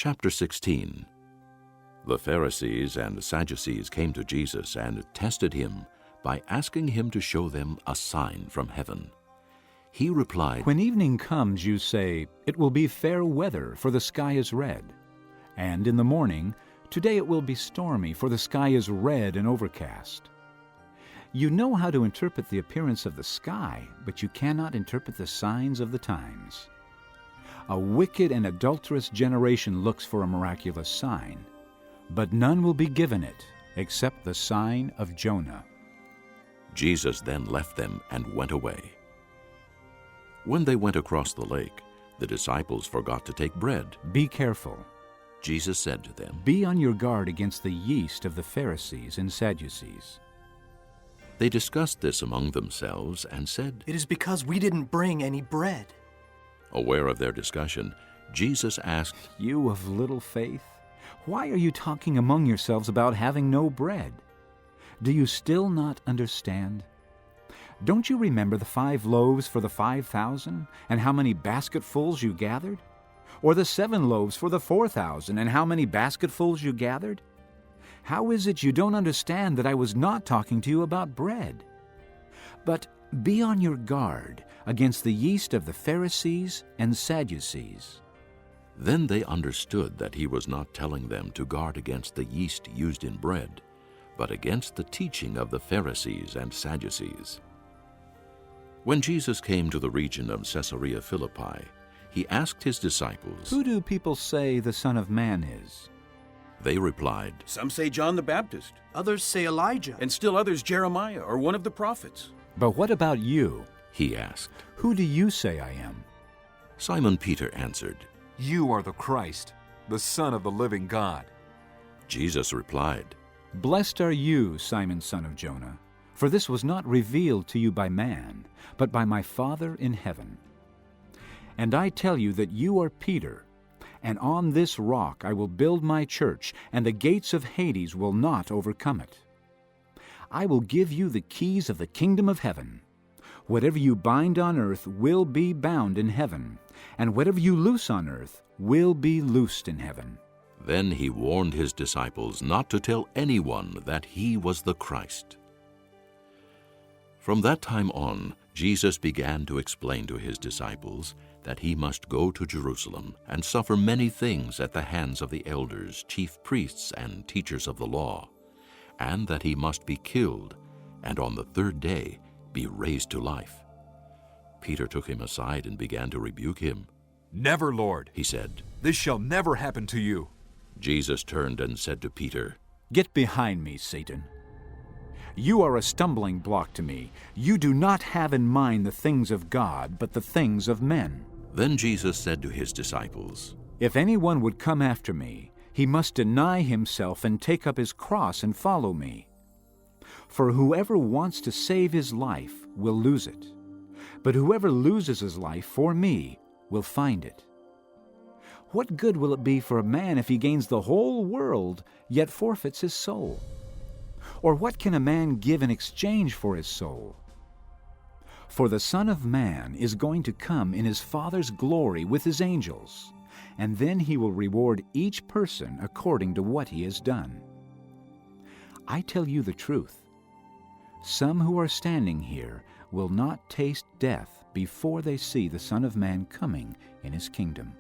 Chapter 16. The Pharisees and Sadducees came to Jesus and tested him by asking him to show them a sign from heaven. He replied, When evening comes, you say, "It will be fair weather, for the sky is red." And in the morning, "Today it will be stormy, for the sky is red and overcast." You know how to interpret the appearance of the sky, but you cannot interpret the signs of the times. A wicked and adulterous generation looks for a miraculous sign, but none will be given it except the sign of Jonah. Jesus then left them and went away. When they went across the lake, the disciples forgot to take bread. Be careful. Jesus said to them, Be on your guard against the yeast of the Pharisees and Sadducees. They discussed this among themselves and said, It is because we didn't bring any bread. Aware of their discussion, Jesus asked, You of little faith, why are you talking among yourselves about having no bread? Do you still not understand? Don't you remember the 5 loaves for the 5,000, and how many basketfuls you gathered? Or the 7 loaves for the 4,000, and how many basketfuls you gathered? How is it you don't understand that I was not talking to you about bread? But be on your guard against the yeast of the Pharisees and Sadducees. Then they understood that he was not telling them to guard against the yeast used in bread, but against the teaching of the Pharisees and Sadducees. When Jesus came to the region of Caesarea Philippi, he asked his disciples, Who do people say the Son of Man is? They replied, Some say John the Baptist, Others say Elijah. and still others Jeremiah or one of the prophets. But what about you? He asked. Who do you say I am? Simon Peter answered, You are the Christ, the Son of the living God. Jesus replied, Blessed are you, Simon, son of Jonah, for this was not revealed to you by man, but by my Father in heaven. And I tell you that you are Peter, and on this rock I will build my church, and the gates of Hades will not overcome it. I will give you the keys of the kingdom of heaven. Whatever you bind on earth will be bound in heaven, and whatever you loose on earth will be loosed in heaven. Then he warned his disciples not to tell anyone that he was the Christ. From that time on, Jesus began to explain to his disciples that he must go to Jerusalem and suffer many things at the hands of the elders, chief priests, and teachers of the law, and that he must be killed, and on the 3rd day be raised to life. Peter took him aside and began to rebuke him. Never, Lord, He said. this shall never happen to you. Jesus turned and said to Peter, Get behind me, Satan. You are a stumbling block to me. You do not have in mind the things of God, but the things of men. Then Jesus said to his disciples, If anyone would come after me, he must deny himself and take up his cross and follow me. For whoever wants to save his life will lose it, but whoever loses his life for me will find it. What good will it be for a man if he gains the whole world, yet forfeits his soul? Or what can a man give in exchange for his soul? For the Son of Man is going to come in his Father's glory with his angels, and then he will reward each person according to what he has done. I tell you the truth. Some who are standing here will not taste death before they see the Son of Man coming in his kingdom.